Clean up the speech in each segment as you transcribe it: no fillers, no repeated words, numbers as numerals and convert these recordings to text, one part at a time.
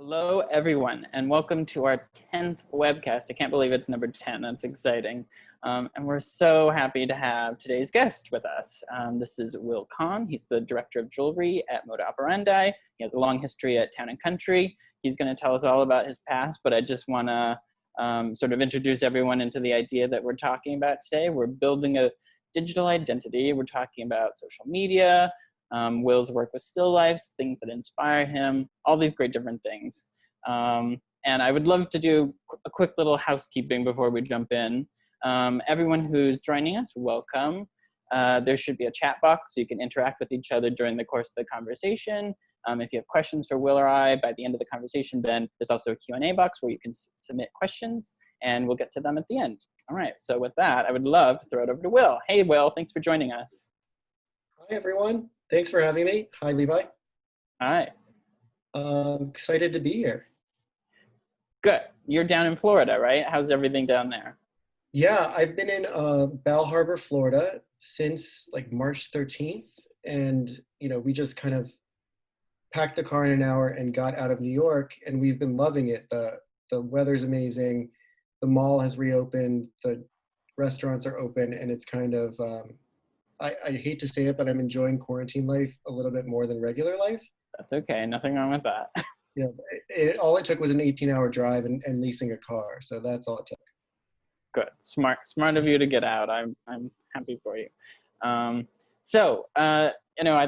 Hello, everyone, and welcome to our 10th webcast. I can't believe it's number 10. That's exciting. And we're so happy to have today's guest with us. This is Will Kahn. He's the director of jewelry at Moda Operandi. He has a long history at Town & Country. He's going to tell us all about his past, but I just want to sort of introduce everyone into the idea that we're talking about today. We're building a digital identity. We're talking about social media, Will's work with still lifes, things that inspire him, all these great different things. And I would love to do a quick little housekeeping before we jump in. Everyone who's joining us, welcome. There should be a chat box so you can interact with each other during the course of the conversation. If you have questions for Will or I by the end of the conversation, then there's also a Q&A box where you can submit questions and we'll get to them at the end. All right, so with that, I would love to throw it over to Will. Hey, Will, thanks for joining us. Hi, everyone. Thanks for having me. Hi, Levi. Hi. Excited to be here. Good. You're down in Florida, right? How's everything down there? Yeah, I've been in Bal Harbour, Florida since like March 13th. And, we just kind of packed the car in an hour and got out of New York, and we've been loving it. The weather's amazing. The mall has reopened. The restaurants are open, and it's kind of, I hate to say it, but I'm enjoying quarantine life a little bit more than regular life. That's okay. Nothing wrong with that. All it took was an 18-hour drive and leasing a car. So that's all it took. Good. Smart of you to get out. I'm happy for you. I'd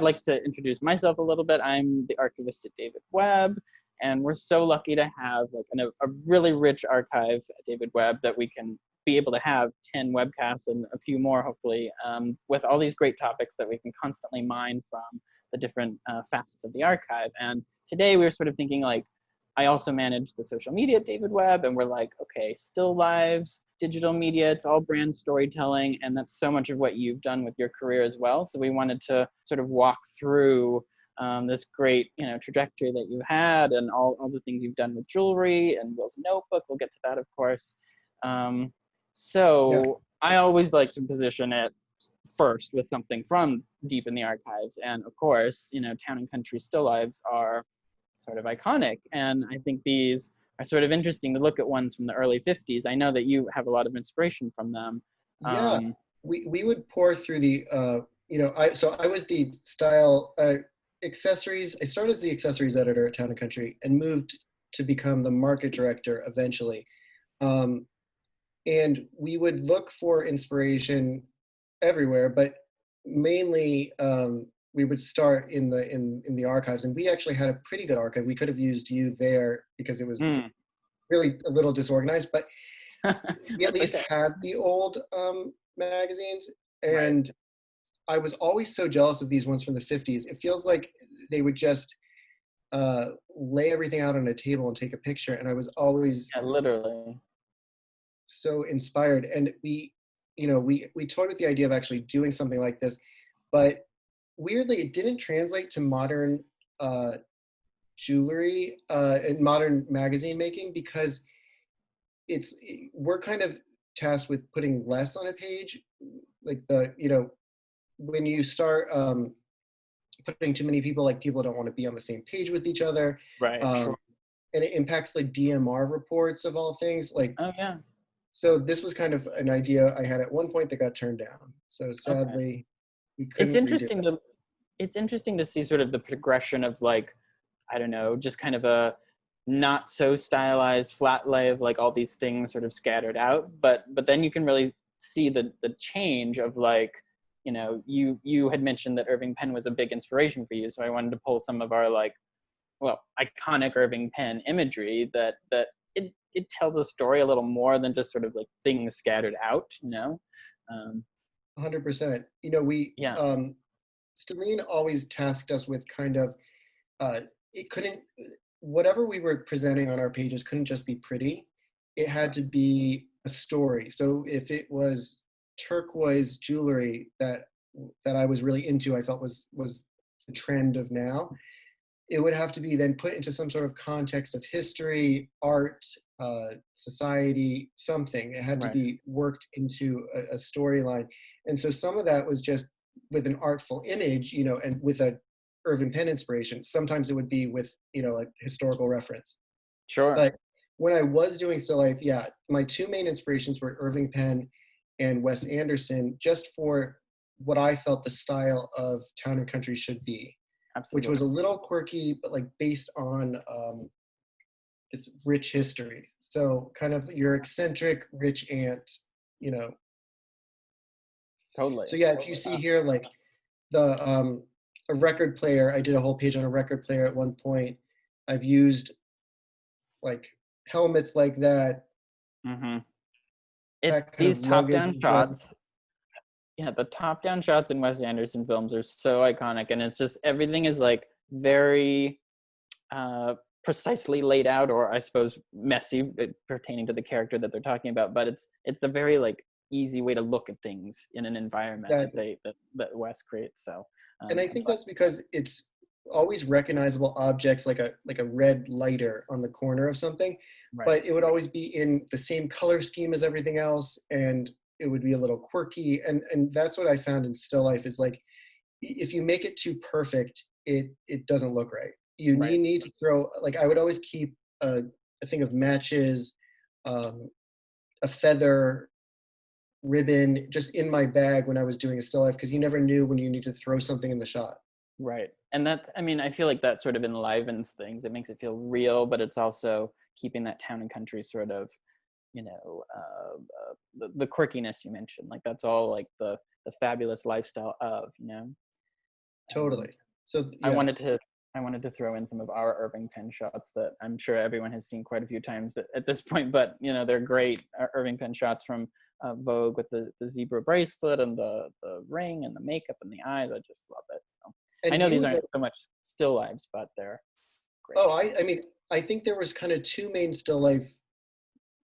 like to introduce myself a little bit. I'm the archivist at David Webb, and we're so lucky to have a really rich archive at David Webb that we can be able to have 10 webcasts and a few more, hopefully, with all these great topics that we can constantly mine from the different facets of the archive. And today we were sort of thinking, I also manage the social media at David Webb, and we're like, okay, still lives, digital media, it's all brand storytelling, and that's so much of what you've done with your career as well. So we wanted to sort of walk through this great, trajectory that you had and all the things you've done with jewelry and Will's notebook. We'll get to that, of course. So I always like to position it first with something from deep in the archives. And of course, Town & Country still lives are sort of iconic. And I think these are sort of interesting to look at ones from the early 50s. I know that you have a lot of inspiration from them. Yeah, we would pour through the, I was the style accessories. I started as the accessories editor at Town & Country and moved to become the market director eventually. And we would look for inspiration everywhere, but mainly we would start in the archives. And we actually had a pretty good archive. We could have used you there because it was really a little disorganized, but we at least had the old magazines. And I was always so jealous of these ones from the 50s. It feels like they would just lay everything out on a table and take a picture. And I was always literally so inspired. And we toyed with the idea of actually doing something like this, but weirdly it didn't translate to modern jewelry and modern magazine making, because we're kind of tasked with putting less on a page. Like when you start putting too many people, people don't want to be on the same page with each other, right? Sure. And it impacts the DMR reports of all things. Oh yeah. So this was kind of an idea I had at one point that got turned down. So sadly, we couldn't. It's interesting to see sort of the progression of just kind of a not so stylized flat lay of all these things sort of scattered out. But then you can really see the change of you had mentioned that Irving Penn was a big inspiration for you. So I wanted to pull some of our iconic Irving Penn imagery that it tells a story a little more than just sort of things scattered out, 100%. Stellene always tasked us with kind of, whatever we were presenting on our pages couldn't just be pretty. It had to be a story. So if it was turquoise jewelry that I was really into, I felt was the trend of now, it would have to be then put into some sort of context of history, art, society, something. It had to be worked into a storyline. And so some of that was just with an artful image, and with a Irving Penn inspiration. Sometimes it would be with, a historical reference. Sure. But when I was doing still life, yeah, my two main inspirations were Irving Penn and Wes Anderson, just for what I felt the style of Town and Country should be, which was a Absolutely. little quirky, but like based on this rich history. So kind of your eccentric rich aunt, you know. Totally. So yeah, if you see here like the a record player, I did a whole page on a record player at one point. I've used like helmets like that, Mm-hmm. that kind of These luggage top-down as well. shots, yeah, the top-down shots in Wes Anderson films are so iconic, and it's just everything is like very uh, precisely laid out, or I suppose messy, pertaining to the character that they're talking about. But it's a very like easy way to look at things in an environment that Exactly. that Wes creates. So And I I'm think glad. that's because it's always recognizable objects like a red lighter on the corner of something, Right. but it would always be in the same color scheme as everything else, and it would be a little quirky. And that's what I found in still life is like if you make it too perfect, it doesn't look right. You Right. need to throw like I would always keep a thing of matches, um, a feather, ribbon just in my bag when I was doing a still life because you never knew when you need to throw something in the shot. Right. And that's, I mean, I feel like that sort of enlivens things. It makes it feel real, but it's also keeping that town and country sort of, the quirkiness you mentioned. Like that's all like the fabulous lifestyle of, And Totally. So I yeah, wanted to I wanted to throw in some of our Irving Penn shots that I'm sure everyone has seen quite a few times at this point, but they're great Irving Penn shots from Vogue with the zebra bracelet and the ring and the makeup and the eyes. I just love it. So I and know these you aren't so much still lives, but they're great. oh I mean I think there was kind of two main still life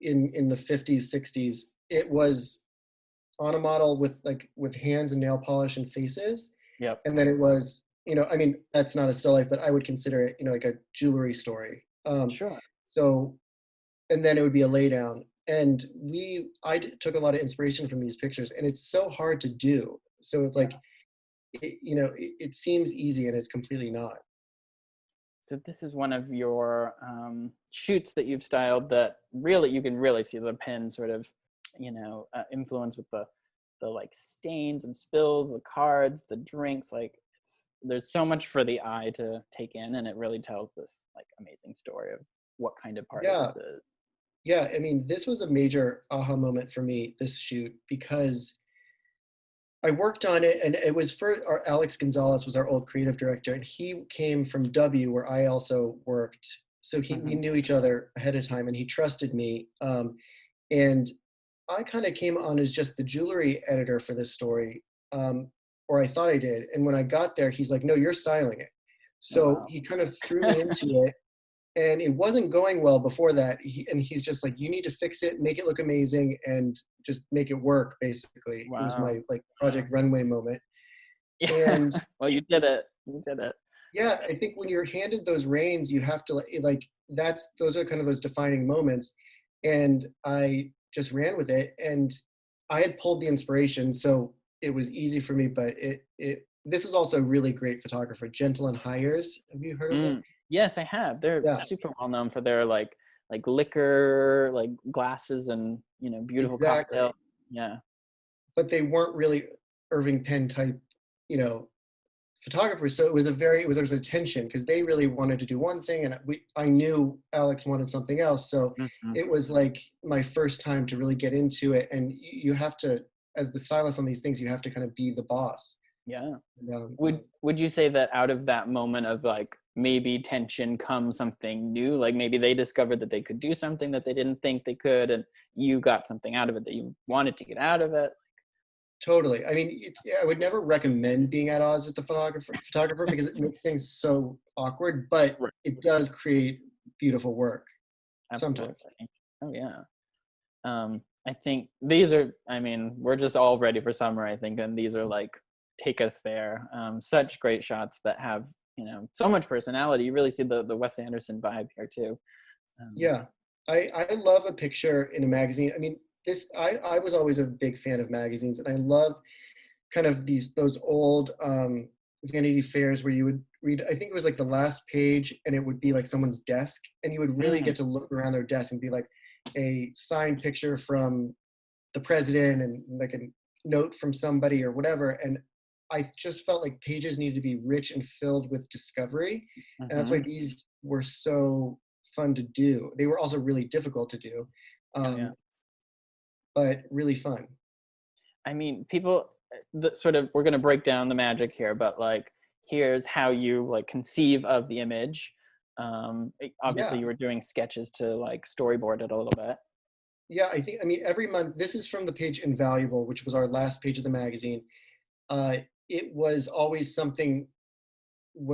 in the 50s 60s. It was on a model with like with hands and nail polish and faces, Yep. and then it was I mean that's not a still life, but I would consider it like a jewelry story. Sure. So and then it would be a lay down, and took a lot of inspiration from these pictures, and it's so hard to do. So it's Yeah. like it seems easy and it's completely not. So this is one of your shoots that you've styled that really you can really see the pen sort of influence with the like stains and spills, the cards, the drinks. Like there's so much for the eye to take in, and it really tells this like amazing story of what kind of party Yeah, this is. yeah, I mean this was a major aha moment for me, this shoot, because I worked on it, and it was for our Alex Gonzalez was our old creative director, and he came from W, where I also worked. So we Hmm. knew each other ahead of time, and he trusted me. And I kind of came on as just the jewelry editor for this story, or I thought I did. And when I got there, he's like, "No, you're styling it." Oh, So wow. he kind of threw me into it, and it wasn't going well before that. And he's just like, "You need to fix it, make it look amazing, and just make it work." Basically, it was Wow. my like Project Runway moment. Yeah. And Well, you did it. You did it. yeah, I think when you're handed those reins, you have to like that's those are kind of those defining moments. And I just ran with it, and I had pulled the inspiration, so it was easy for me. But it this is also a really great photographer, Gentle and Hires. Have you heard of them? Yes, I have. They're Yeah, super well known for their like liquor, like glasses and beautiful cocktails. exactly. Yeah. But they weren't really Irving Penn type, you know, photographers. So it was there was a tension because they really wanted to do one thing, and I knew Alex wanted something else. So Hmm. it was like my first time to really get into it, and you have to, as the stylist on these things, you have to kind of be the boss. Yeah. And, Would you say that out of that moment of like maybe tension comes something new? Like maybe they discovered that they could do something that they didn't think they could, and you got something out of it that you wanted to get out of it. totally. I mean, I would never recommend being at odds with the photographer because it makes things so awkward, but Right. it does create beautiful work sometimes. Absolutely. Oh yeah. I think these are, I mean, we're just all ready for summer, I think, and these are like take us there. Such great shots that have, so much personality. You really see the Wes Anderson vibe here too. Um, Yeah, I love a picture in a magazine. I mean, I was always a big fan of magazines, and I love kind of those old Vanity Fairs where you would read, I think it was like the last page, and it would be like someone's desk, and you would really get to look around their desk and be like a signed picture from the president and like a note from somebody or whatever. And I just felt like pages needed to be rich and filled with discovery. And that's why these were so fun to do. They were also really difficult to do, but really fun. I mean, people, we're going to break down the magic here, but like, here's how you like conceive of the image. Obviously you were doing sketches to like storyboard it a little bit. Yeah, I mean, every month, this is from the page Invaluable, which was our last page of the magazine. It was always something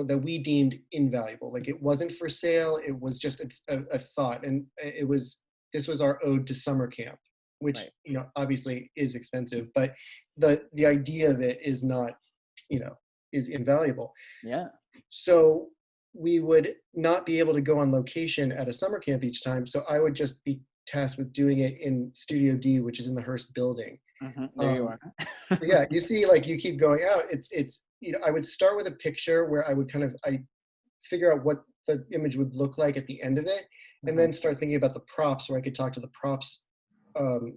that we deemed invaluable. Like, it wasn't for sale, it was just a thought. And this was our ode to summer camp, which, you know, obviously is expensive, but the idea of it is not, you know, is invaluable. Yeah. So we would not be able to go on location at a summer camp each time. So I would just be tasked with doing it in Studio D, which is in the Hearst building. There you are. Yeah, you see, like, you keep going out. It's you know, I would start with a picture where I would I figure out what the image would look like at the end of it, and then start thinking about the props, where I could talk to the props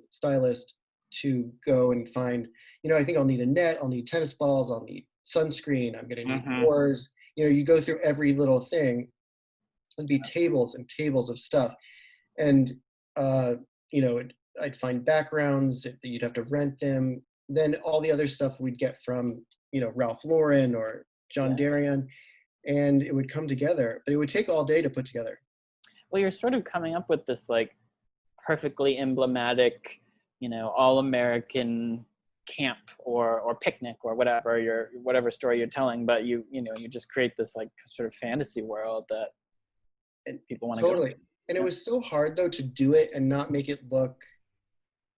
stylist to go and find, you know, I think I'll need a net, I'll need tennis balls, I'll need sunscreen, I'm gonna need oars. You know, you go through every little thing. It'd be tables and tables of stuff. And you know, I'd find backgrounds, you'd have to rent them. Then all the other stuff we'd get from, you know, Ralph Lauren or John Darien, and it would come together. But it would take all day to put together. Well, you're sort of coming up with this like perfectly emblematic, you know, all-American camp or picnic or whatever story you're telling, but you know, you just create this like sort of fantasy world that people want to go to. And it was so hard, though, to do it and not make it look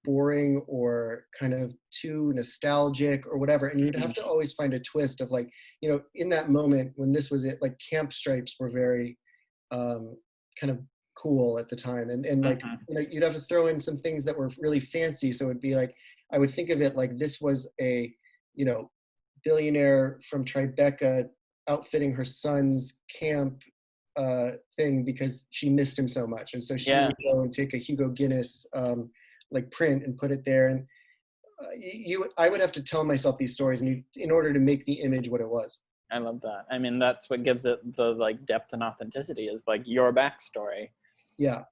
boring or kind of too nostalgic or whatever. And you'd have to always find a twist of, like, you know, in that moment when this was it, like, camp stripes were very kind of cool at the time. And like, you know, you'd have to throw in some things that were really fancy. So it'd be like, I would think of it like this was a, you know, billionaire from Tribeca outfitting her son's camp thing because she missed him so much, and so she would go and take a Hugo Guinness like print and put it there. And I would have to tell myself these stories in order to make the image what it was. I love that. I mean, that's what gives it the like depth and authenticity, is like your backstory. Yeah.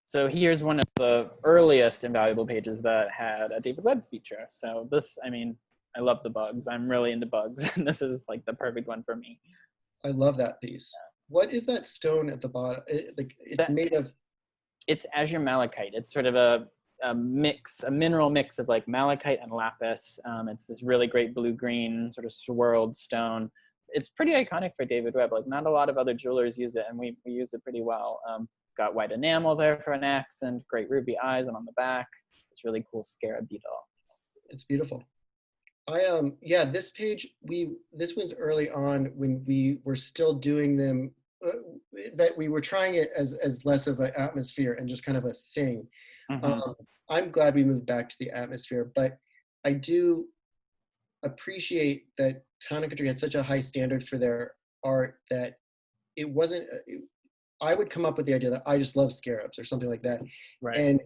So here's one of the earliest Invaluable pages that had a David Webb feature. So this, I mean, I love the bugs. I'm really into bugs, and this is like the perfect one for me. I love that piece. What is that stone at the bottom? Made of? It's azure malachite. It's sort of a mineral mix of like malachite and lapis. It's this really great blue-green sort of swirled stone. It's pretty iconic for David Webb. Like, not a lot of other jewelers use it, and we use it pretty well. Got white enamel there for an accent, great ruby eyes, and on the back, this really cool scarab beetle. It's beautiful. This page, this was early on when we were still doing them, that we were trying it as less of an atmosphere and just kind of a thing. I'm glad we moved back to the atmosphere, but I do appreciate that Town and Country had such a high standard for their art that it wasn't, I would come up with the idea that I just love scarabs or something like that. Right. And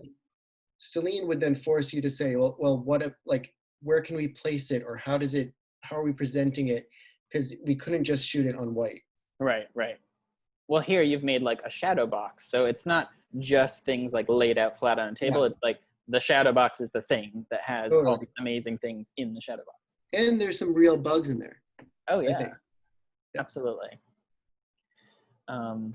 Celine would then force you to say, well, what if, like, where can we place it, or how are we presenting it? Because we couldn't just shoot it on white. Right. Well, here you've made like a shadow box. So it's not just things like laid out flat on a table. It's like the shadow box is the thing that has all these amazing things in the shadow box. And there's some real bugs in there. Oh, yeah. Absolutely. And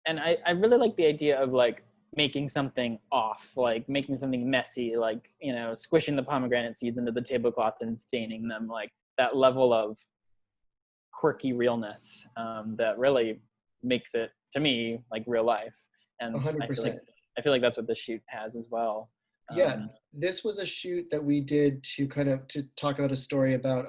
I really like the idea of like making something off, like making something messy, like, you know, squishing the pomegranate seeds into the tablecloth and staining them, like that level of quirky realness that really makes it, to me, like real life. And 100%. I feel like that's what this shoot has as well. This was a shoot that we did to talk about a story about,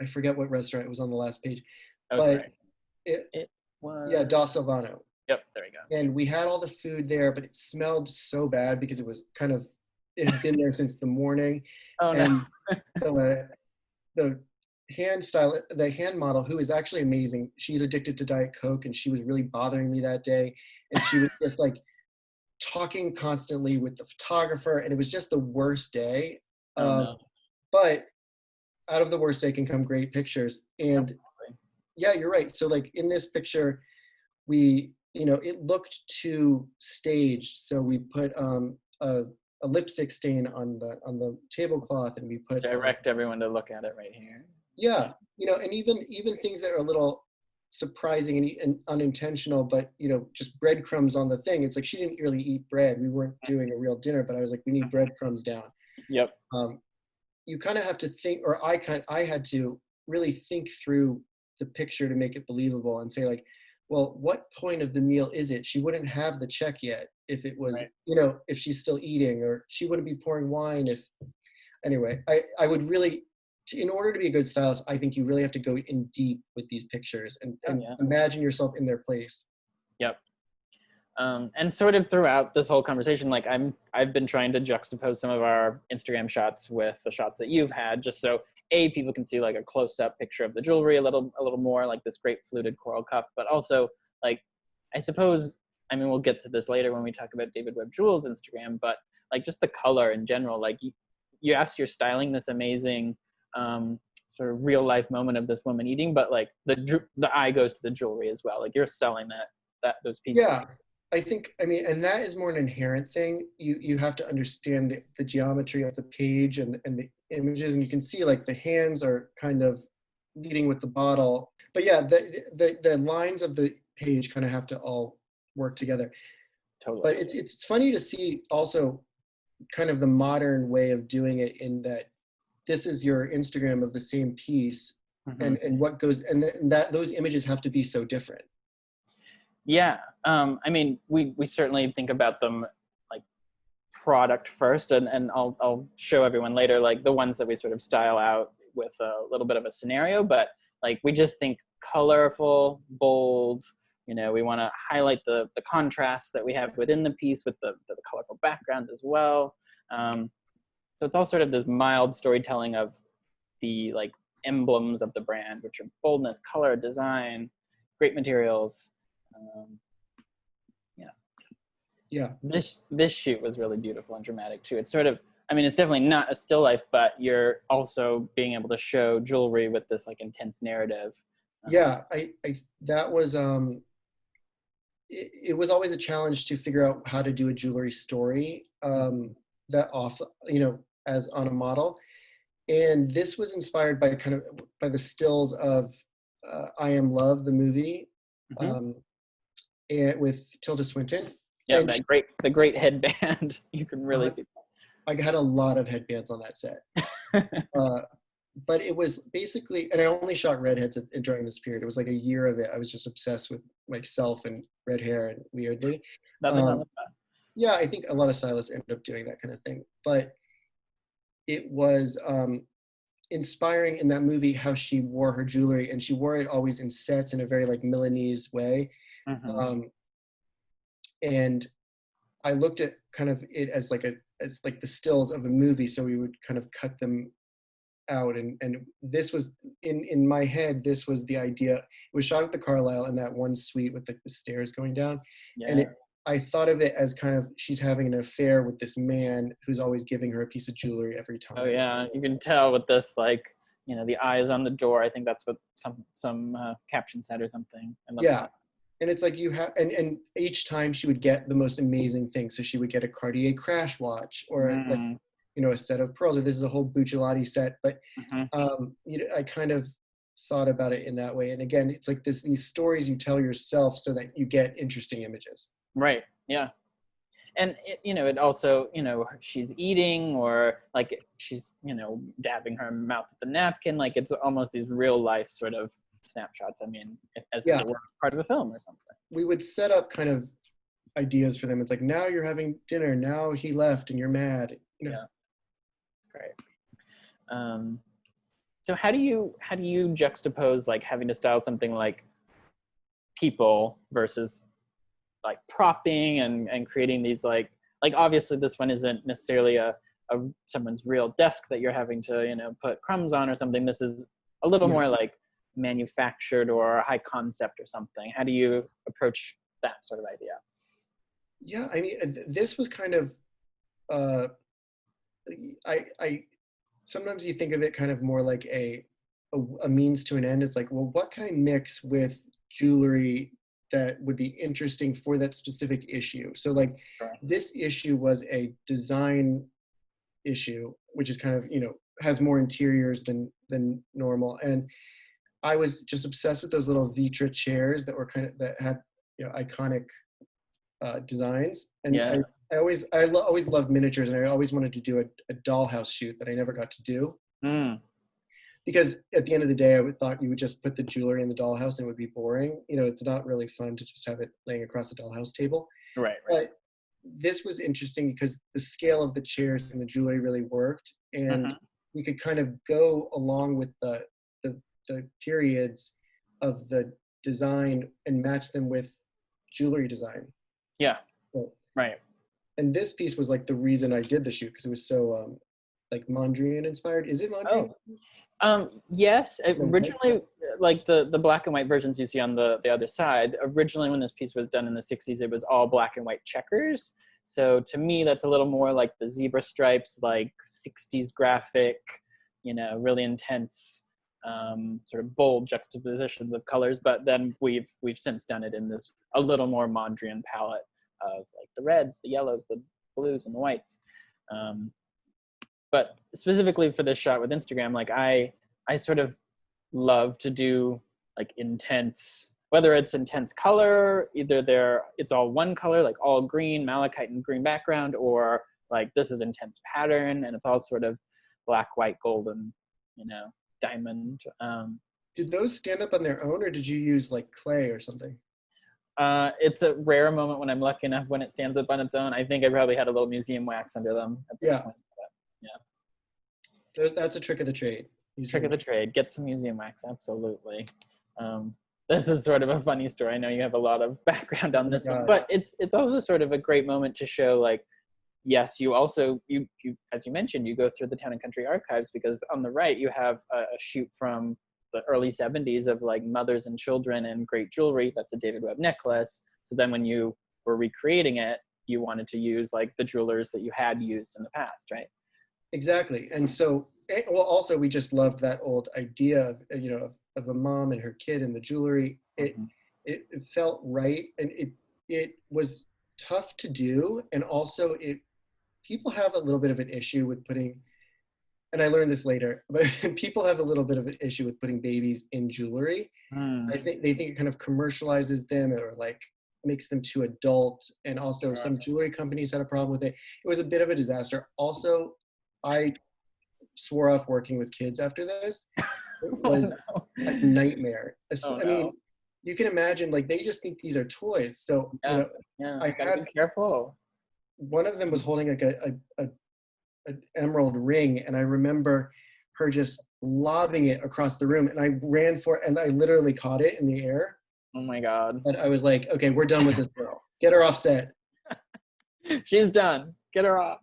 I forget what restaurant, it was on the last page. It was Da Silvano. Yep, there we go. And we had all the food there, but it smelled so bad because it had been there since the morning. Oh, no. the the hand model, who is actually amazing. She's addicted to Diet Coke, and she was really bothering me that day. And she was just like talking constantly with the photographer, and it was just the worst day. Oh no. But out of the worst day can come great pictures. And Absolutely. yeah, you're right. So like in this picture, it looked too staged. So we put a lipstick stain on the tablecloth, and we put Direct everyone to look at it right here. yeah, and even things that are a little surprising and unintentional, but just breadcrumbs on the thing. It's like she didn't really eat bread. We weren't doing a real dinner, but I was like, we need breadcrumbs down. Yep. You kind of have to think, or I had to really think through the picture to make it believable and say like, well, what point of the meal is it? She wouldn't have the check yet if it was, Right. if she's still eating, or she wouldn't be pouring wine if, anyway, I would really, in order to be a good stylist, I think you really have to go in deep with these pictures and Yeah. imagine yourself in their place. Yep. And sort of throughout this whole conversation, like I've been trying to juxtapose some of our Instagram shots with the shots that you've had, just so people can see like a close-up picture of the jewelry a little more, like this great fluted coral cuff, but also like I suppose, I mean, we'll get to this later when we talk about David Webb Jewels Instagram, but like just the color in general, like yes, you're styling this amazing sort of real life moment of this woman eating, but like the eye goes to the jewelry as well. Like you're selling those pieces. Yeah. I mean, and that is more an inherent thing. You have to understand the geometry of the page and the images, and you can see like the hands are kind of leading with the bottle. But yeah, the lines of the page kind of have to all work together. Totally. But it's funny to see also kind of the modern way of doing it, in that this is your Instagram of the same piece, Mm-hmm. and what goes, and that those images have to be so different. Yeah. I mean, we certainly think about them like product first, and I'll show everyone later, like the ones that we sort of style out with a little bit of a scenario, but like we just think colorful, bold, we want to highlight the contrast that we have within the piece with the colorful background as well. So it's all sort of this mild storytelling of the like emblems of the brand, which are boldness, color, design, great materials. Yeah. This shoot was really beautiful and dramatic too. It's sort of, I mean, it's definitely not a still life, but you're also being able to show jewelry with this like intense narrative. Yeah, I that was it was always a challenge to figure out how to do a jewelry story that off, as on a model. And this was inspired by the stills of I Am Love, the movie, and with Tilda Swinton. Yeah, and the great headband. You can really see I had a lot of headbands on that set. But it was basically, and I only shot redheads during this period. It was like a year of it. I was just obsessed with myself and red hair, and weirdly. Nothing wrong with that. Yeah, I think a lot of stylists end up doing that kind of thing. But it was inspiring in that movie how she wore her jewelry, and she wore it always in sets in a very like Milanese way. And I looked at kind of it as like the stills of a movie, so we would kind of cut them out, and this was in my head, this was the idea. It was shot at the Carlisle in that one suite with the stairs going down. And I thought of it as kind of she's having an affair with this man who's always giving her a piece of jewelry every time. Oh yeah, you can tell with this, like, the eyes on the door. I think that's what some caption said or something. I love that. And it's like you have, and each time she would get the most amazing thing. So she would get a Cartier crash watch, or a set of pearls, or this is a whole Buccellati set. But I kind of thought about it in that way. And again, it's like these stories you tell yourself so that you get interesting images. Right. Yeah. And it also, she's eating, or like she's, dabbing her mouth with the napkin. Like it's almost these real life sort of snapshots. I mean, as if it were part of a film or something. We would set up kind of ideas for them. It's like, now you're having dinner. Now he left and you're mad. Yeah. Great. So how do you juxtapose like having to style something like people versus like propping and creating these like obviously this one isn't necessarily a someone's real desk that you're having to, put crumbs on or something. This is a little more like manufactured or high concept or something. How do you approach that sort of idea? Yeah, I mean, this was kind of, I sometimes you think of it kind of more like a means to an end. It's like, well, what can I mix with jewelry that would be interesting for that specific issue? So like this issue was a design issue, which is kind of, has more interiors than normal. And I was just obsessed with those little Vitra chairs that were that had, iconic designs. And I always loved miniatures, and I always wanted to do a dollhouse shoot that I never got to do. Because at the end of the day, I thought you would just put the jewelry in the dollhouse and it would be boring. It's not really fun to just have it laying across the dollhouse table. Right. But this was interesting because the scale of the chairs and the jewelry really worked, and we could kind of go along with the periods of the design and match them with jewelry design. Yeah. So, right. And this piece was like the reason I did the shoot, because it was so like Mondrian inspired. Is it Mondrian? Yes. Originally, like the black and white versions you see on the other side, originally when this piece was done in the 60s, it was all black and white checkers. So to me, that's a little more like the zebra stripes, like 60s graphic, really intense, sort of bold juxtapositions of colors. But then we've since done it in this a little more Mondrian palette of like the reds, the yellows, the blues, and the whites. But specifically for this shot with Instagram, like I sort of love to do like intense, whether it's intense color, either it's all one color, like all green, malachite and green background, or like this is intense pattern and it's all sort of black, white, golden, diamond. Did those stand up on their own, or did you use like clay or something? It's a rare moment when I'm lucky enough when it stands up on its own. I think I probably had a little museum wax under them at this point. That's a trick of the trade. Trick of the trade. Get some museum wax, absolutely. This is sort of a funny story. I know you have a lot of background on this one, but it's also sort of a great moment to show, like, yes, you also, you as you mentioned, you go through the Town and Country archives, because on the right you have a shoot from the early 70s of like mothers and children and great jewelry. That's a David Webb necklace. So then when you were recreating it, you wanted to use like the jewelers that you had used in the past, right? Exactly. And so, well, also we just loved that old idea of, of a mom and her kid and the jewelry. It felt right, and it was tough to do. And also people have a little bit of an issue with putting, and I learned this later, but people have a little bit of an issue with putting babies in jewelry. I think they think it kind of commercializes them, or like makes them too adult. And also some jewelry companies had a problem with it. It was a bit of a disaster. Also, I swore off working with kids after this. It was a nightmare. I mean, you can imagine, like, they just think these are toys. So, I had be careful. One of them was holding like an emerald ring, and I remember her just lobbing it across the room, and I ran for it, and I literally caught it in the air. Oh my God. And I was like, okay, we're done with this girl. Get her off set. She's done. Get her off.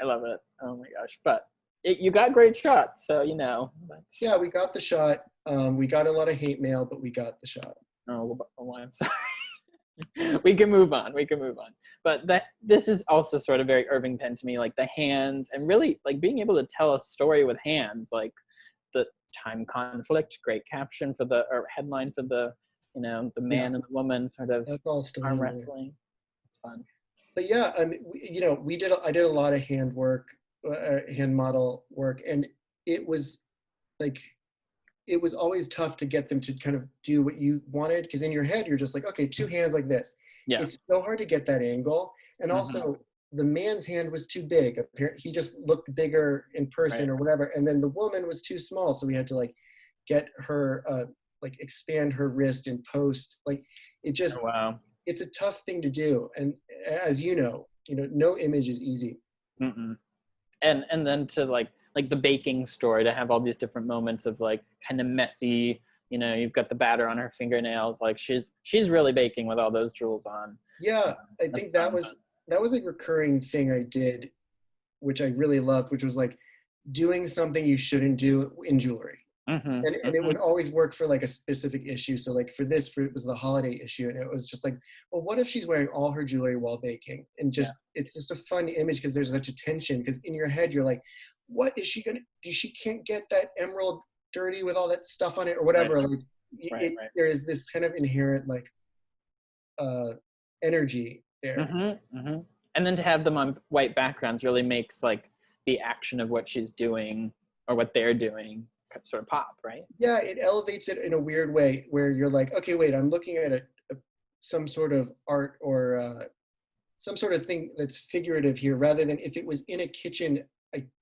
I love it. Oh my gosh. But you got great shots, so Yeah, we got the shot. We got a lot of hate mail, but we got the shot. Oh, I'm sorry. We can move on. But this is also sort of very Irving Penn to me, like the hands, and really like being able to tell a story with hands, like the time conflict, great caption for or headline for the the man and the woman sort of arm wrestling. It's fun. But yeah, I did a lot of hand work, hand model work, and it was always tough to get them to kind of do what you wanted, because in your head you're just like, okay, two hands like this. Yeah. It's so hard to get that angle, and also the man's hand was too big. He just looked bigger in person or whatever, and then the woman was too small, so we had to like get her expand her wrist in post. Like it just it's a tough thing to do, and as no image is easy. And then to like the baking story, to have all these different moments of like kind of messy, you've got the batter on her fingernails, like she's really baking with all those jewels on. Yeah, I think that was a recurring thing I did which I really loved, which was like doing something you shouldn't do in jewelry. Mm-hmm, And it would always work for like a specific issue. So like for it was the holiday issue, and it was just like, well, what if she's wearing all her jewelry while baking? And yeah, it's just a fun image because there's such a tension, because in your head you're like, what is she gonna do? She can't get that emerald dirty with all that stuff on it or right, whatever. Like right, right. there is this kind of inherent like energy there. Mm-hmm, mm-hmm. And then to have them on white backgrounds really makes like the action of what she's doing or what they're doing sort of pop, right? Yeah, it elevates it in a weird way where you're like, okay, wait, I'm looking at some sort of art or some sort of thing that's figurative here, rather than if it was in a kitchen,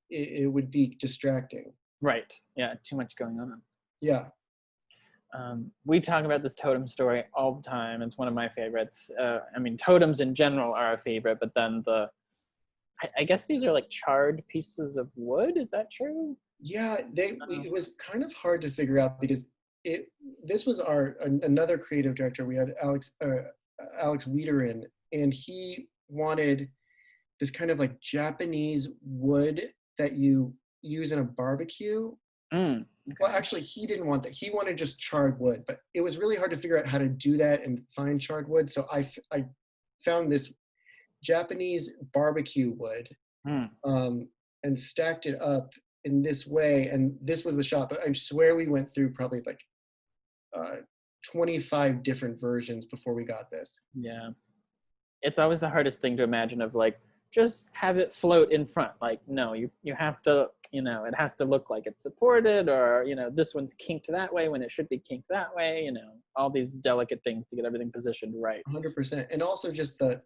it would be distracting. Right. Yeah. Too much going on. Yeah. We talk about this totem story all the time. It's one of my favorites. I mean, totems in general are a favorite, but then I guess these are like charred pieces of wood. Is that true? Yeah, it was kind of hard to figure out because this was another creative director. We had Alex Wiederin, and he wanted this kind of like Japanese wood that you use in a barbecue. Okay. Well, actually, he didn't want that. He wanted just charred wood, but it was really hard to figure out how to do that and find charred wood. So I found this Japanese barbecue wood, and stacked it up in this way. And this was the shot. But I swear we went through probably like 25 different versions before we got this. Yeah. It's always the hardest thing to imagine of like, just have it float in front. Like, no, you have to, it has to look like it's supported, or, this one's kinked that way when it should be kinked that way, all these delicate things to get everything positioned right. 100%. And also just the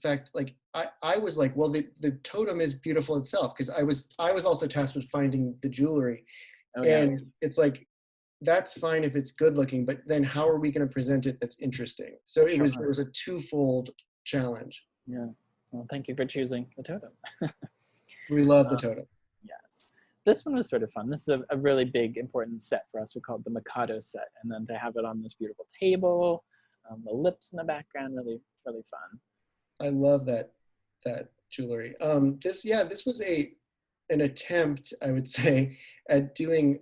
fact, like, I was like, well, the totem is beautiful itself, because I was also tasked with finding the jewelry. Oh, yeah. And it's like, that's fine if it's good looking, but then how are we going to present it that's interesting? So it was a twofold challenge. Yeah. Well, thank you for choosing the totem. We love the totem. Yes. This one was sort of fun. This is a really big, important set for us. We call it the Mikado Set. And then to have it on this beautiful table, the lips in the background, really, really fun. I love that jewelry. This was an attempt, I would say, at doing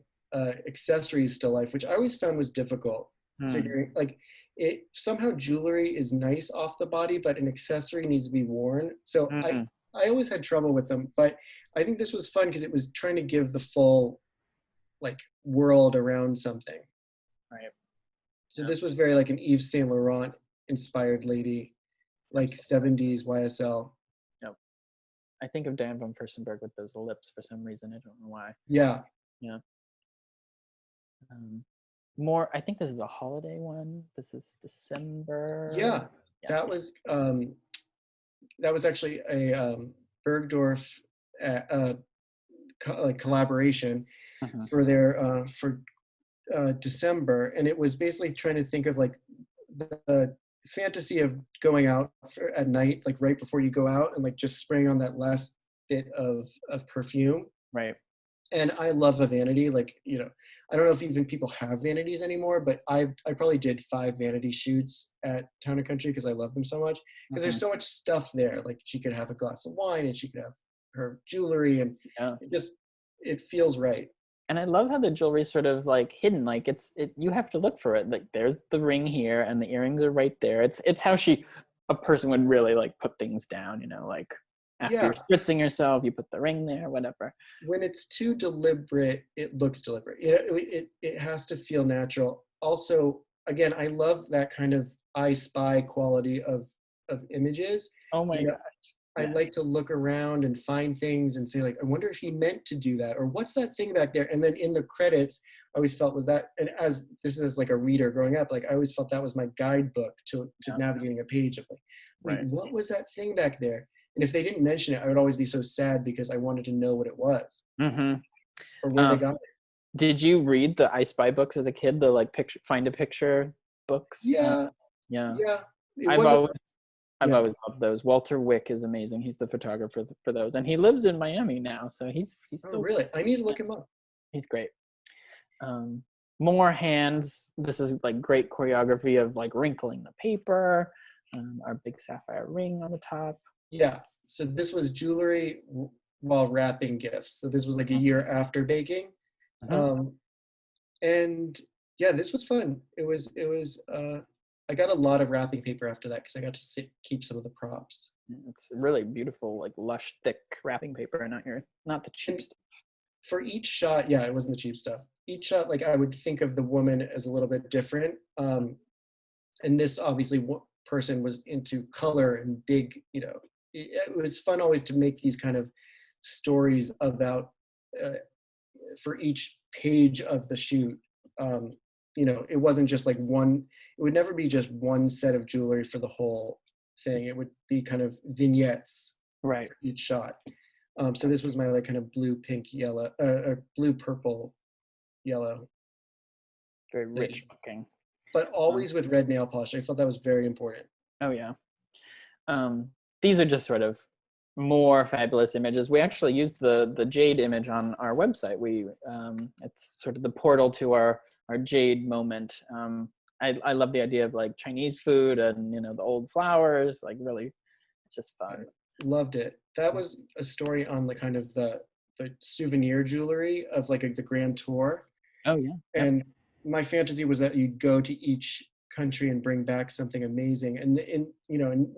accessories still life, which I always found was difficult. Figuring like somehow jewelry is nice off the body, but an accessory needs to be worn. So I always had trouble with them, but I think this was fun because it was trying to give the full like world around something. Right. So this was very like an Yves Saint Laurent inspired lady, like 70s YSL. Yep. I think of Dan von Furstenberg with those lips for some reason. I don't know why. Yeah. Yeah. I think this is a holiday one. This is December. Yeah. That was actually a Bergdorf collaboration for their December, and it was basically trying to think of like the fantasy of going out at night, like right before you go out, and like just spraying on that last bit of perfume. Right. And I love a vanity, like, I don't know if even people have vanities anymore, but I probably did 5 vanity shoots at Town & Country because I love them so much. Because there's so much stuff there. Like she could have a glass of wine, and she could have her jewelry, and it feels right. And I love how the jewelry is sort of like hidden. Like you have to look for it. Like there's the ring here, and the earrings are right there. It's how a person would really like put things down. Like. After you're spritzing yourself, you put the ring there, whatever. When it's too deliberate, it looks deliberate. It has to feel natural. Also, again, I love that kind of I spy quality of images. Oh my gosh. I like to look around and find things and say, like, I wonder if he meant to do that, or what's that thing back there? And then in the credits, I always felt was that, and as this is like a reader growing up, like I always felt that was my guidebook to navigating a page of like, wait, what was that thing back there? And if they didn't mention it, I would always be so sad because I wanted to know what it was or where they got it. Did you read the I Spy books as a kid? The like find a picture books? Yeah. I've always loved those. Walter Wick is amazing. He's the photographer for those, and he lives in Miami now. So he's still. Oh, really? I need to look him up. He's great. More hands. This is like great choreography of like wrinkling the paper. Our big sapphire ring on the top. Yeah, So this was jewelry while wrapping gifts. So this was like a year after baking. Mhm. Um, and yeah, this was fun. I got a lot of wrapping paper after that because I got to keep some of the props. It's really beautiful, like lush, thick wrapping paper, not the cheap And stuff. for each shot, yeah, it wasn't the cheap stuff. Each shot, like I would think of the woman as a little bit different. And this obviously person was into color and big, it was fun always to make these kind of stories about uh, for each page of the shoot. It wasn't just like one, it would never be just one set of jewelry for the whole thing. It would be kind of vignettes Right. for each shot. So this was my like kind of blue, pink, yellow, or blue, purple, yellow Very thing, rich looking. but Um, always with red nail polish. I felt that was very important. oh yeah. These are just sort of more fabulous images. We actually used the jade image on our website. It's sort of the portal to our jade moment. I love the idea of like Chinese food and the old flowers. Like really, it's just I fun. loved it. That was a story on the kind of the souvenir jewelry of like the grand tour. Oh yeah. Yep. And my fantasy was that you'd go to each country and bring back something amazing. And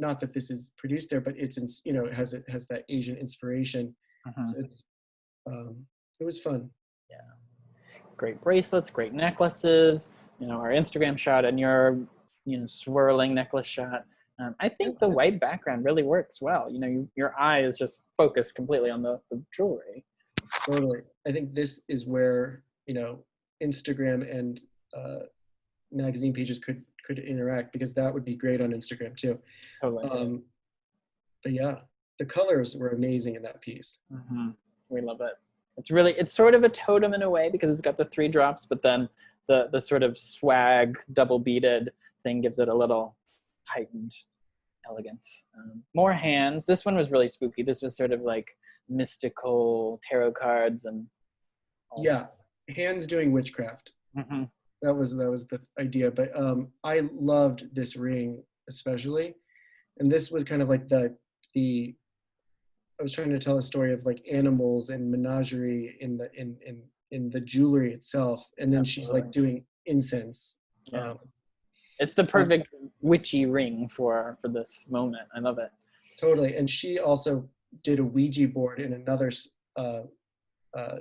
not that this is produced there, but it has that Asian inspiration. Mhm. So um, it was fun. Yeah. Great bracelets, great necklaces. Our Instagram shot and your swirling necklace shot. I Yeah, think the white background really works well. Your eye is just focused completely on the jewelry. totally. I think this is where, Instagram and magazine pages could interact, because that would be great on Instagram too. Totally. Um, but yeah, the colors were amazing in that piece. Mm-hmm. We love it. It's sort of a totem in a way because it's got the 3 drops, but then the sort of swag double beaded thing gives it a little heightened elegance. More hands. This one was really spooky. This was sort of like mystical tarot cards and all Yeah, hands doing witchcraft. that. Mm-hmm. That was the idea. But I loved this ring especially, and this was kind of like the I was trying to tell a story of like animals and menagerie in the jewelry itself, and then she's Absolutely. like doing incense. Yeah. Um, It's the um, perfect witchy ring for this moment. I love it. totally. And she also did a Ouija board in another uh,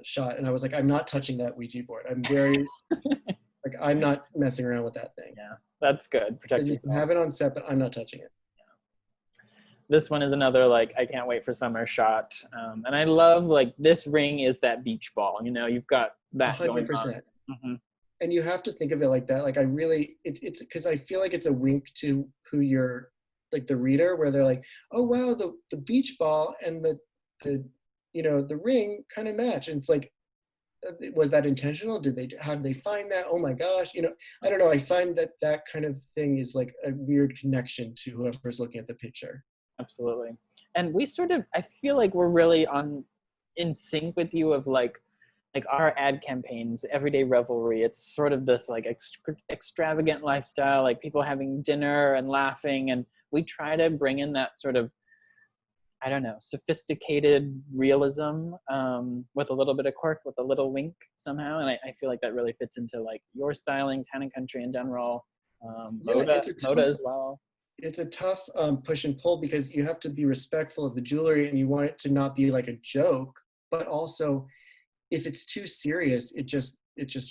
shot, and I was like, I'm not touching that Ouija board. I'm very like, I'm not messing around with that thing. Yeah, that's good. So Protect you can yourself. have it on set, but I'm not touching it. This one is another like I can't wait for summer shot, and I love like this ring is that beach ball. You've got that going on. 100%. Mm-hmm. And you have to think of it like that. Like it's because I feel like it's a wink to who you're, like the reader, where they're like, oh wow, the beach ball and the ring kind of match. And it's like, was that intentional? How did they find that? Oh my gosh, I don't know. I find that kind of thing is like a weird connection to whoever's looking at the picture. Absolutely. And we sort of I feel like we're really in sync with you of like our ad campaigns, everyday revelry. It's sort of this like extravagant lifestyle, like people having dinner and laughing, and we try to bring in that sort of I don't know, sophisticated realism with a little bit of quirk, with a little wink somehow. And I feel like that really fits into like your styling, Town and Country in general, Yeah, Moda as well. it's a tough push and pull, because you have to be respectful of the jewelry and you want it to not be like a joke, but also if it's too serious, it just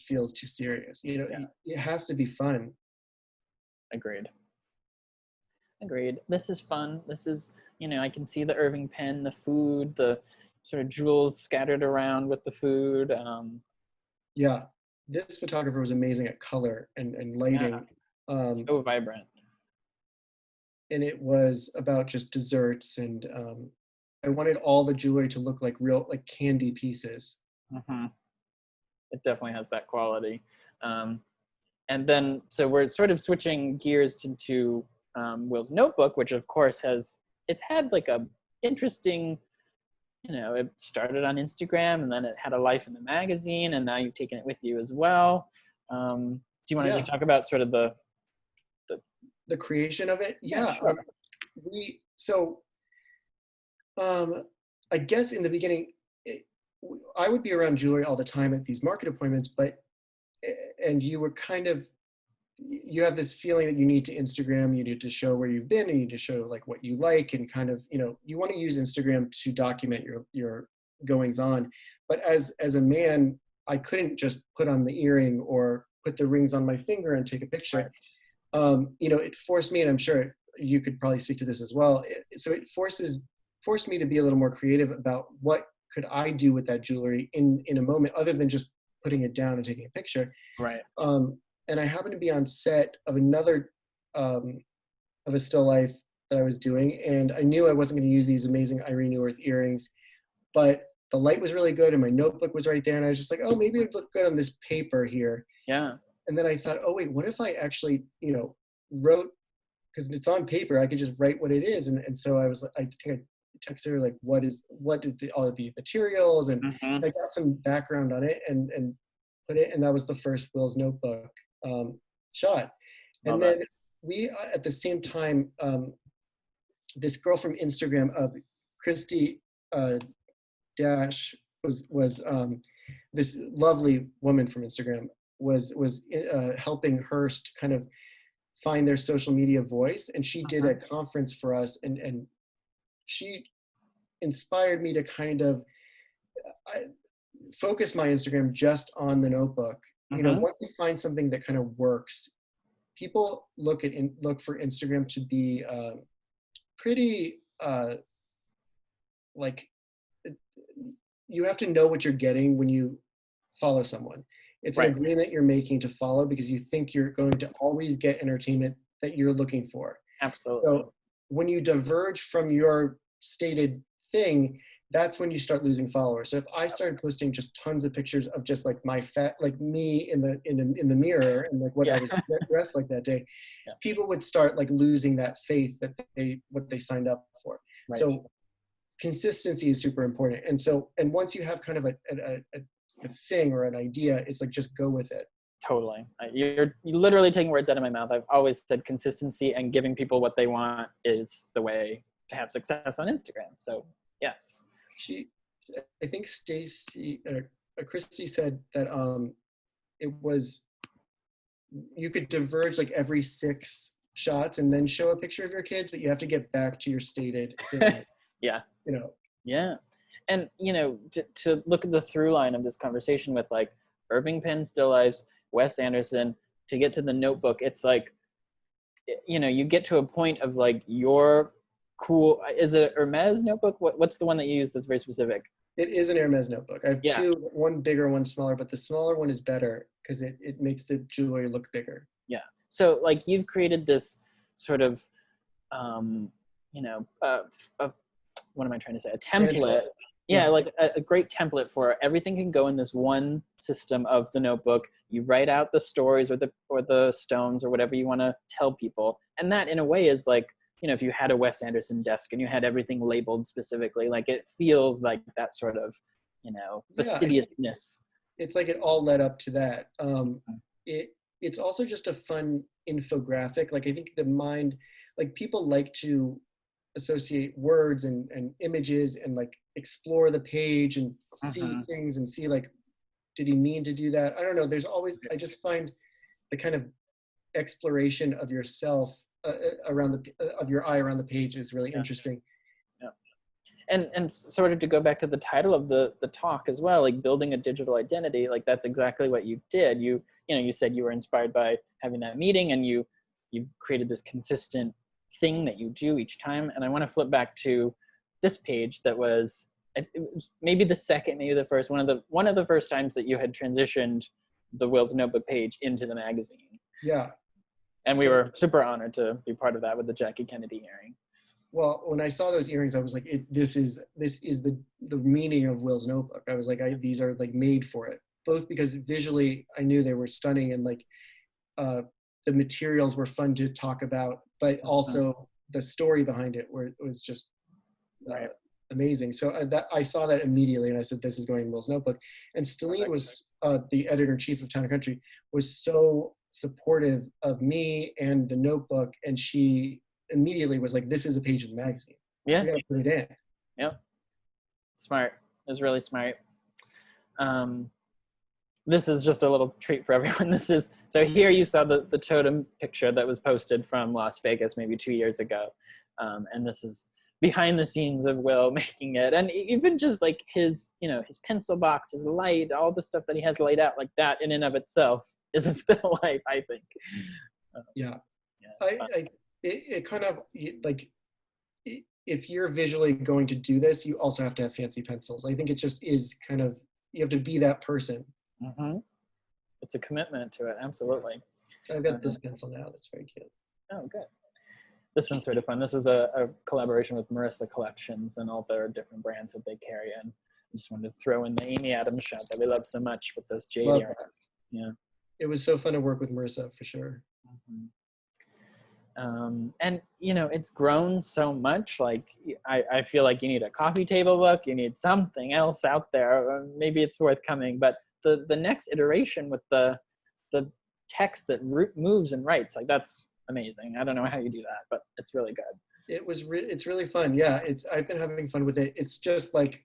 feels too serious. Yeah, It has to be fun. agreed. Agreed. This is fun. This is, I can see the Irving pen, the food, the sort of jewels scattered around with the food. Yeah, this photographer was amazing at color and Yeah, lighting. Um, so vibrant. and it was about just desserts, and I wanted all the jewelry to look like real, like candy pieces. Hmm. It definitely has that quality. Um, and then, so we're sort of switching gears to Will's notebook, which of course it's had like a interesting, it started on Instagram and then it had a life in the magazine, and now you've taken it with you as well. Do you want to Yeah, just talk about sort of the the creation of it. yeah, Yeah, sure. we so Um, I guess in the beginning, it, I would be around jewelry all the time at these market appointments, but and you were kind of you have this feeling that you need to Instagram, you need to show where you've been, and you need to show like what you like, and kind of, you want to use Instagram to document your goings on. But as a man, I couldn't just put on the earring or put the rings on my finger and take a Right. picture. It forced me, and I'm sure you could probably speak to this as well. So it forced me to be a little more creative about what could I do with that jewelry in a moment, other than just putting it down and taking a picture. Right. And I happened to be on set of another of a still life that I was doing, and I knew I wasn't going to use these amazing Irene Newirth earrings, but the light was really good, and my notebook was right there, and I was just like, oh, maybe it'd look good on this paper here. Yeah. And then I thought, oh wait, what if I actually, wrote, because it's on paper, I could just write what it is. And so I think I texted her like, what is all of the materials, and Hmm. I got some background on it and put it, and that was the first Will's notebook shot. Love And that. then we, at the same time, this girl from Instagram, Christy Dash, was this lovely woman from Instagram, was helping Hearst kind of find their social media voice, and she did a Mhm. conference for us, and she inspired me to kind of I, focus my Instagram just on the notebook. Mhm. Once you find something that kind of works, people look for Instagram to be pretty like you have to know what you're getting when you follow someone. It's an Right. agreement you're making to follow because you think you're going to always get entertainment that you're looking for. Absolutely. So when you diverge from your stated thing, that's when you start losing followers. So if I started posting just tons of pictures of just like my fat, like me in the mirror, and like what I Yeah. was dressed like that day, Yeah. people would start like losing that faith that what they signed up for. Right. So consistency is super important. And once you have kind of a thing or an idea, it's like just go with it. Totally. You're literally taking words out of my mouth. I've always said consistency and giving people what they want is the way to have success on Instagram. So yes. She, I think Christy said that it was you could diverge like every 6 shots and then show a picture of your kids, but you have to get back to your stated thing. Yeah. You know, Yeah. And, to look at the through line of this conversation with like Irving Penn Still Lifes, Wes Anderson, to get to the notebook, it's like, you get to a point of like your cool, is it Hermes notebook? What's the one that you use that's very specific? it is an Hermes notebook. I have Yeah. two, one bigger, one smaller, but the smaller one is better because it makes the jewelry look bigger. Yeah. So like you've created this sort of, um, you know, uh, uh, what am I trying to say? A template. Franchise. Yeah, Yeah. like a great template for everything can go in this one system of the notebook. You write out the stories or the stones or whatever you want to tell people. And that in a way is like, if you had a Wes Anderson desk and you had everything labeled specifically, like it feels like that sort of, Yeah, fastidiousness. it's like it all led up to that. It's also just a fun infographic. Like I think the mind, like people like to associate words and images and like explore the page and see Mhm. things and see like, did he mean to do that? I don't know. There's always, I just find the kind of exploration of yourself around of your eye around the page is really Yeah. interesting. Yeah. And sort of to go back to the title of the talk as well, like building a digital identity, like that's exactly what you did. You said you were inspired by having that meeting, and you created this consistent thing that you do each time. And I want to flip back to this page that was, it was maybe the second, maybe the first, one of the first times that you had transitioned the Will's Notebook page into the magazine. Yeah. And we So, were super honored to be part of that with the Jackie Kennedy earring. well, when I saw those earrings, I was like, this is the meaning of Will's Notebook. I was like, these are like made for it. Both because visually I knew they were stunning, and like uh, the materials were fun to talk about, but Mhm. also the story behind it was just uh, Right. amazing. So I saw that immediately, and I said, this is going in Will's Notebook. And Stellene Perfect. was the editor-in-chief of Town & Country, was so supportive of me and the notebook, and she immediately was like, this is a page of the magazine. So Yeah. we got to put it in. Yep. Smart. It was really smart. This is just a little treat for everyone. So here you saw the totem picture that was posted from Las Vegas maybe 2 years ago. And this is behind the scenes of Will making it. And even just like his pencil box, his light, all the stuff that he has laid out like that in and of itself is a still life, I think. Yeah. It kind of like, if you're visually going to do this, you also have to have fancy pencils. I think it just is kind of, you have to be that person. Mm-hmm. It's a commitment to it, absolutely. I've got this pencil now. That's very cute. Oh, good. This one's sort of fun. This was a collaboration with Marissa Collections and all their different brands that they carry in. I just wanted to throw in the Amy Adams shot that we love so much with those jade earrings. Yeah. It was so fun to work with Marissa, for sure. Mm-hmm. And it's grown so much. Like I feel like you need a coffee table book, you need something else out there. Maybe it's worth coming, but the next iteration with the text that moves and writes, like that's amazing. I don't know how you do that, but it's really good. It's really fun. Yeah, I've been having fun with it. It's just like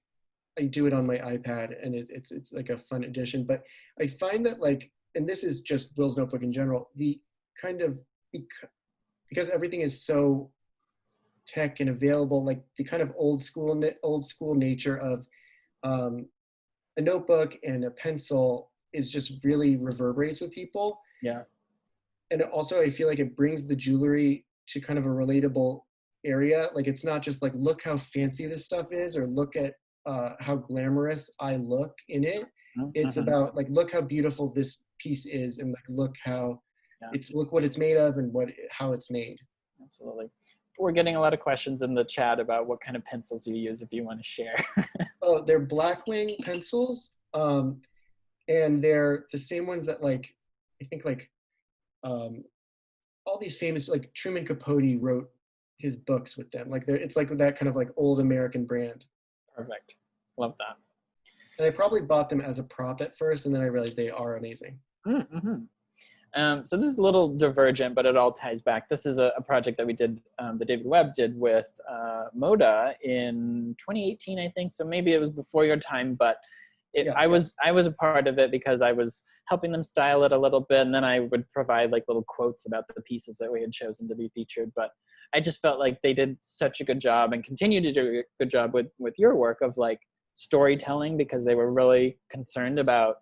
I do it on my iPad, and it's like a fun addition. But I find that like, and this is just Will's notebook in general, the kind of because everything is so tech and available, like the kind of old school nature of a notebook and a pencil is just really reverberates with people. Yeah. And also I feel like it brings the jewelry to kind of a relatable area. Like it's not just like, look how fancy this stuff is, or look at how glamorous I look in it. Mm-hmm. It's about like, look how beautiful this piece is, and like, look how look what it's made of and how it's made. Absolutely. We're getting a lot of questions in the chat about what kind of pencils you use, if you want to share. Oh, they're Blackwing pencils. And they're the same ones that like, I think like all these famous, like Truman Capote wrote his books with them. Like it's like that kind of like old American brand. Perfect. Love that. And I probably bought them as a prop at first, and then I realized they are amazing. Mm-hmm. So this is a little divergent, but it all ties back. This is a project that we did, that David Webb did with Moda in 2018, I think. So maybe it was before your time, but I was a part of it because I was helping them style it a little bit, and then I would provide like little quotes about the pieces that we had chosen to be featured. But I just felt like they did such a good job, and continue to do a good job with your work of like storytelling, because they were really concerned about,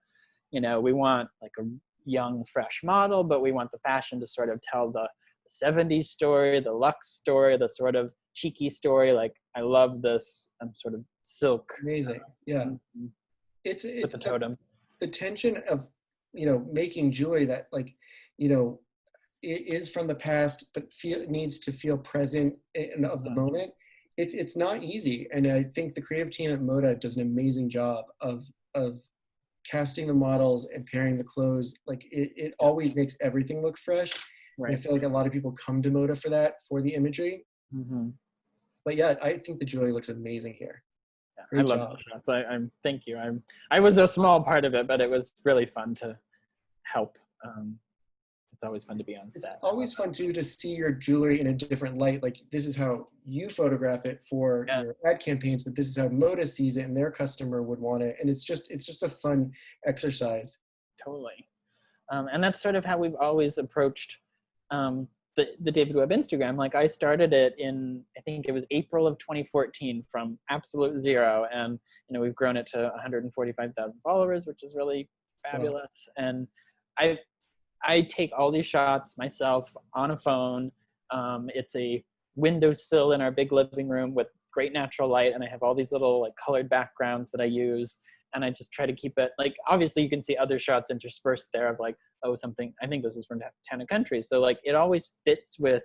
we want like a young, fresh model, but we want the fashion to sort of tell the 70s story, the luxe story, the sort of cheeky story. Like I love this sort of silk. Amazing. Yeah. It's the totem. The tension of, making jewelry that like, it is from the past, but needs to feel present and of the moment. It's not easy. And I think the creative team at Moda does an amazing job of casting the models and pairing the clothes. Like it always makes everything look fresh. Right. And I feel like a lot of people come to Moda for that, for the imagery. Mm-hmm. But yeah, I think the jewelry looks amazing here. Yeah, I love those shots. Thank you. I was a small part of it, but it was really fun to help. It's always fun to be on set. It's always fun too to see your jewelry in a different light. Like this is how you photograph it for your ad campaigns, but this is how Moda sees it and their customer would want it. And it's just a fun exercise. Totally. And that's sort of how we've always approached the David Webb Instagram. Like I started it in, I think it was April of 2014 from absolute zero. And, we've grown it to 145,000 followers, which is really fabulous. Wow. And I take all these shots myself on a phone. It's a windowsill in our big living room with great natural light. And I have all these little like colored backgrounds that I use. And I just try to keep it like, obviously you can see other shots interspersed there of like, something, I think this is from Town and Country. So like it always fits with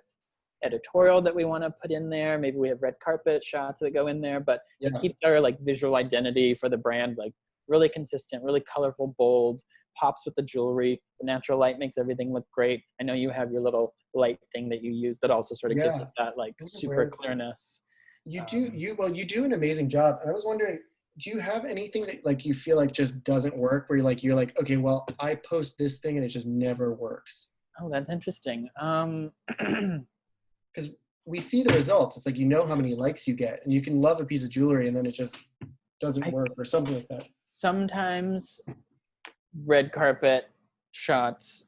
editorial that we want to put in there. Maybe we have red carpet shots that go in there, but it keeps our like visual identity for the brand like really consistent, really colorful, bold, pops with the jewelry. The natural light makes everything look great. I know you have your little light thing that you use that also sort of gives it that like super clearness. You do an amazing job. And I was wondering, do you have anything that like you feel like just doesn't work, where you're like, okay, well, I post this thing and it just never works? Oh, that's interesting. Because we see the results. It's like, you know how many likes you get, and you can love a piece of jewelry and then it just doesn't work or something like that. Sometimes red carpet shots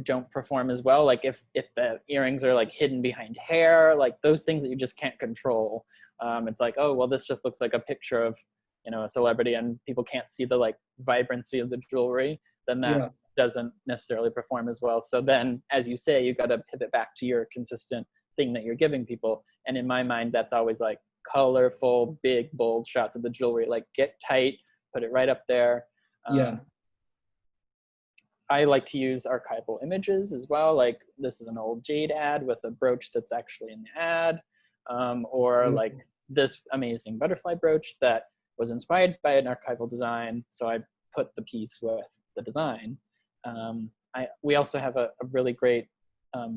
don't perform as well. Like if the earrings are like hidden behind hair, like those things that you just can't control. It's like, oh, well, this just looks like a picture of, you know, a celebrity, and people can't see the like vibrancy of the jewelry, then that doesn't necessarily perform as well. So then, as you say, you got to pivot back to your consistent thing that you're giving people. And in my mind, that's always like colorful, big, bold shots of the jewelry, like get tight, put it right up there. I like to use archival images as well. Like this is an old jade ad with a brooch that's actually in the ad, or like this amazing butterfly brooch that was inspired by an archival design. So I put the piece with the design. We also have a really great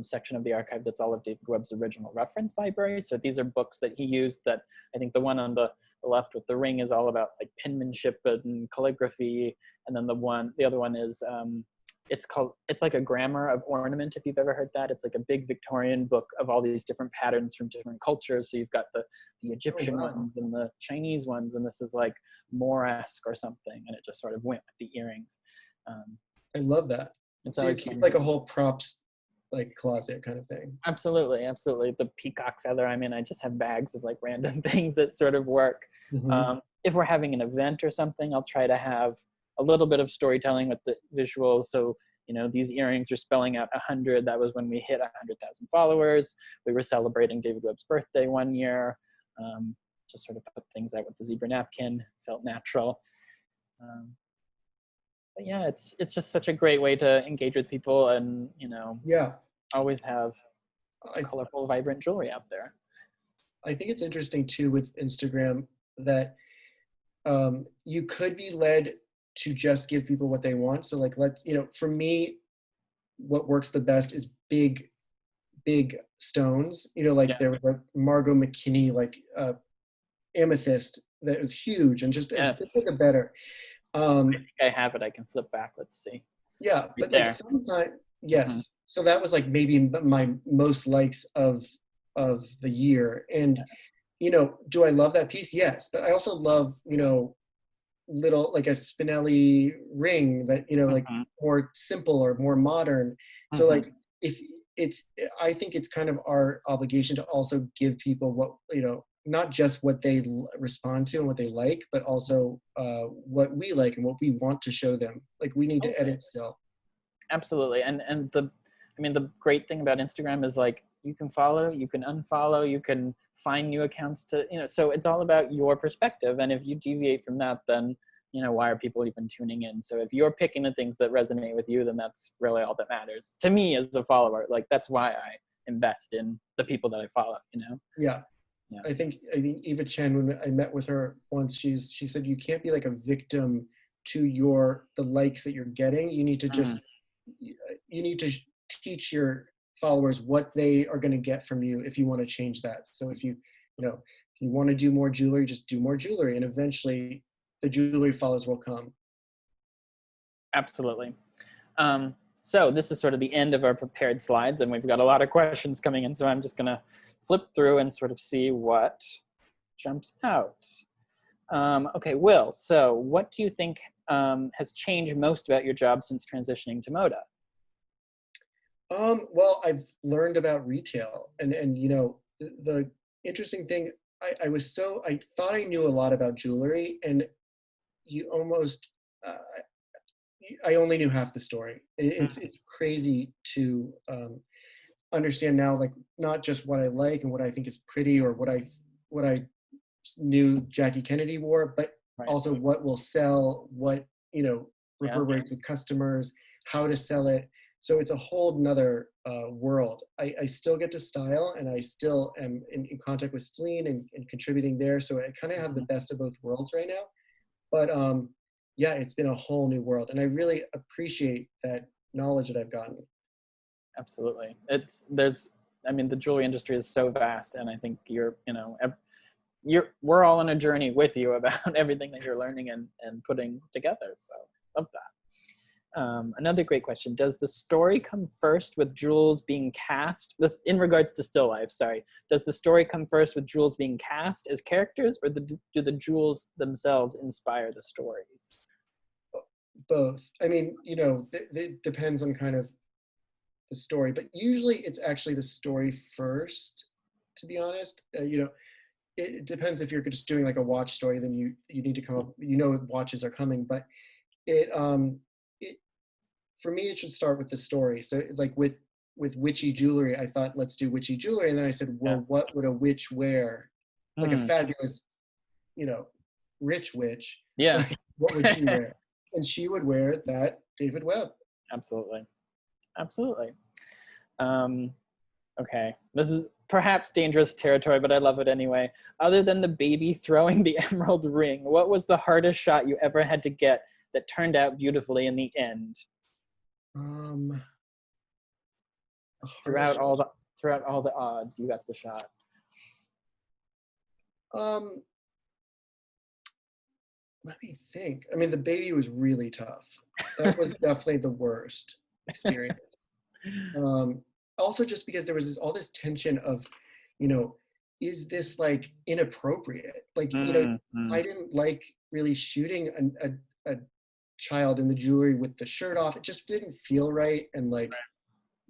section of the archive that's all of David Webb's original reference library. So these are books that he used that I think the one on the left with the ring is all about like penmanship and calligraphy. And then the other one is, it's like a Grammar of Ornament, if you've ever heard that. It's like a big Victorian book of all these different patterns from different cultures. So you've got the Egyptian ones and the Chinese ones, and this is like Moresque or something, and it just sort of went with the earrings. I love that. So you keep like a whole props like closet kind of thing. Absolutely. The peacock feather. I mean, I just have bags of like random things that sort of work. If we're having an event or something, I'll try to have a little bit of storytelling with the visuals. So, you know, these earrings are spelling out 100. That was when we hit 100,000 followers. We were celebrating David Webb's birthday one year. Just sort of put things out with the zebra napkin, felt natural. But yeah, it's just such a great way to engage with people, and, you know, always have colorful, vibrant jewelry out there. I think it's interesting too with Instagram that you could be led to just give people what they want. So like, for me, what works the best is big stones. You know, like there was a Margot McKinney, like amethyst that was huge and just bigger better. I think I have it. I can flip back. Let's see. Yeah, right, but like sometimes, So that was like maybe my most likes of the year. And, you know, do I love that piece? Yes. But I also love, you know, little like a Spinelli ring that, you know, like more simple or more modern. So like I think it's kind of our obligation to also give people what, you know, not just what they respond to and what they like, but also what we like and what we want to show them. Like we need to edit still. Absolutely. And the great thing about Instagram is like, you can follow, you can unfollow, you can find new accounts to, you know, so it's all about your perspective. And if you deviate from that, then, you know, why are people even tuning in? So if you're picking the things that resonate with you, then that's really all that matters to me as a follower. Like that's why I invest in the people that I follow, you know? Yeah. I think Eva Chen, when I met with her once, she said, you can't be like a victim to the likes that you're getting. You need to just, you need to teach your followers what they are going to get from you if you want to change that. So if you want to do more jewelry, just do more jewelry, and eventually the jewelry followers will come. Absolutely. So this is sort of the end of our prepared slides, and we've got a lot of questions coming in. So I'm just going to flip through and sort of see what jumps out. Okay, Will, so what do you think has changed most about your job since transitioning to Moda? Well, I've learned about retail, and you know, the interesting thing, I thought I knew a lot about jewelry, and you almost, I only knew half the story. It's crazy to understand now, like not just what I like and what I think is pretty or what I knew Jackie Kennedy wore, but also what will sell, what, you know, reverberates with customers, how to sell it. So it's a whole nother world. I still get to style, and I still am in contact with Celine and contributing there. So I kind of have the best of both worlds right now. But yeah, it's been a whole new world, and I really appreciate that knowledge that I've gotten. Absolutely. The jewelry industry is so vast, and I think we're all on a journey with you about everything that you're learning and putting together. So love that. Another great question. Does the story come first with jewels being cast? This, in regards to still life, sorry. Does the story come first with jewels being cast as characters, or do the jewels themselves inspire the stories? Both. I mean, it depends on kind of the story, but usually it's actually the story first, to be honest. It depends. If you're just doing like a watch story, then you need to come up, watches are coming, but it for me, it should start with the story. So like with witchy jewelry, I thought, let's do witchy jewelry. And then I said, well, what would a witch wear? Like a fabulous, rich witch. Yeah. Like, what would she wear? And she would wear that David Webb. Absolutely. Absolutely. Okay. This is perhaps dangerous territory, but I love it anyway. Other than the baby throwing the emerald ring, what was the hardest shot you ever had to get that turned out beautifully in the end? Throughout all the odds, you got the shot. Let me think. I mean, the baby was really tough. That was definitely the worst experience. Also, just because there was all this tension of, is this like inappropriate? Like, I didn't like really shooting a child in the jewelry with the shirt off. It just didn't feel right. And like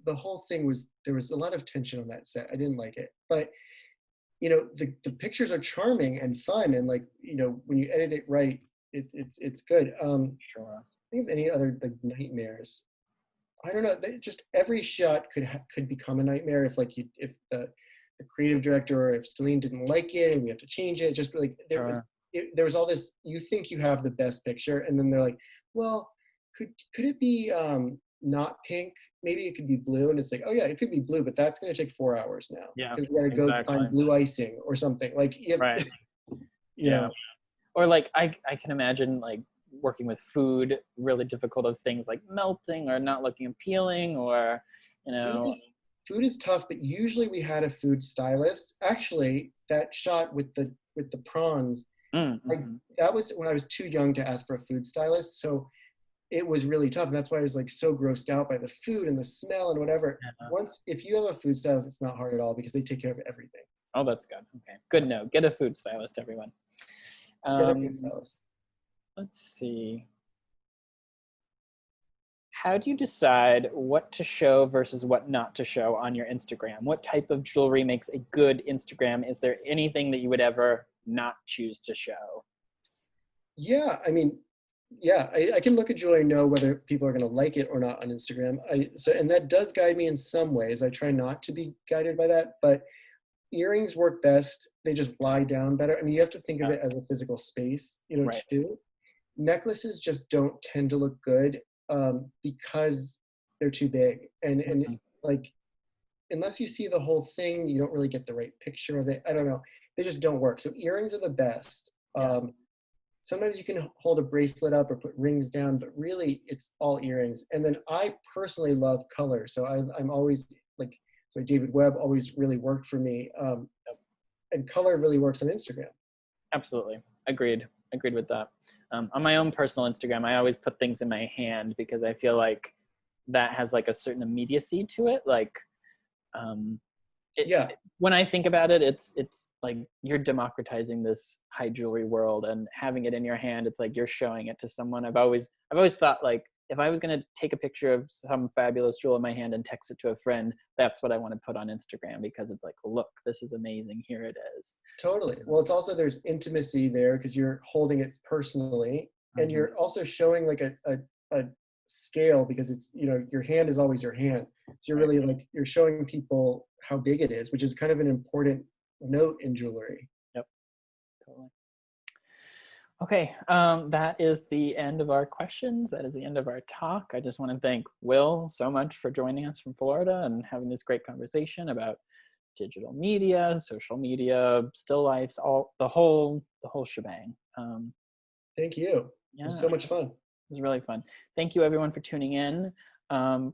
the whole thing there was a lot of tension on that set. I didn't like it. But, the pictures are charming and fun. And like, when you edit it right, it's good. Sure. Think of any other like nightmares. I don't know. Just every shot could become a nightmare if the creative director or if Celine didn't like it and we have to change it. Just like there was all this. You think you have the best picture, and then they're like, well, could it be not pink? Maybe it could be blue, and it's like, oh yeah, it could be blue, but that's going to take 4 hours now. Yeah, because we got to go find blue icing or something. Like you have to, yeah. Or like I can imagine like working with food, really difficult of things like melting or not looking appealing, or food is tough, but usually we had a food stylist. Actually, that shot with the prawns, that was when I was too young to ask for a food stylist, so it was really tough, and that's why I was like so grossed out by the food and the smell and whatever. If you have a food stylist, it's not hard at all because they take care of everything. Oh, that's good. Okay, good note. Get a food stylist, everyone. Get a food stylist. Let's see. How do you decide what to show versus what not to show on your Instagram? What type of jewelry makes a good Instagram? Is there anything that you would ever not choose to show? Yeah, I mean, I can look at jewelry and know whether people are going to like it or not on Instagram. And that does guide me in some ways. I try not to be guided by that, but earrings work best. They just lie down better. I mean, you have to think of it as a physical space, too. Necklaces just don't tend to look good because they're too big. And like, unless you see the whole thing, you don't really get the right picture of it. I don't know. They just don't work. So earrings are the best. Sometimes you can hold a bracelet up or put rings down, but really it's all earrings. And then I personally love color. So I'm always like, so David Webb always really worked for me. And color really works on Instagram. Absolutely. Agreed with that. On my own personal Instagram, I always put things in my hand because I feel like that has like a certain immediacy to it. Like, when I think about it, it's like you're democratizing this high jewelry world, and having it in your hand, it's like you're showing it to someone. I've always thought like, if I was going to take a picture of some fabulous jewel in my hand and text it to a friend, that's what I want to put on Instagram, because it's like, look, this is amazing. Here it is. Totally. Well, it's also, there's intimacy there because you're holding it personally, and you're also showing like a scale, because it's, your hand is always your hand. So you're really like, you're showing people how big it is, which is kind of an important note in jewelry. Yep. Totally. Okay, that is the end of our questions. That is the end of our talk. I just want to thank Will so much for joining us from Florida and having this great conversation about digital media, social media, still lifes, all the whole shebang. Thank you. Yeah. It was so much fun. It was really fun. Thank you everyone for tuning in.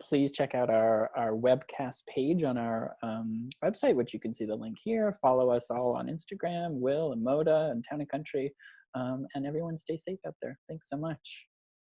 Please check out our WEBBcast page on our website, which you can see the link here. Follow us all on Instagram, Will and Moda and Town and Country. And everyone stay safe out there. Thanks so much.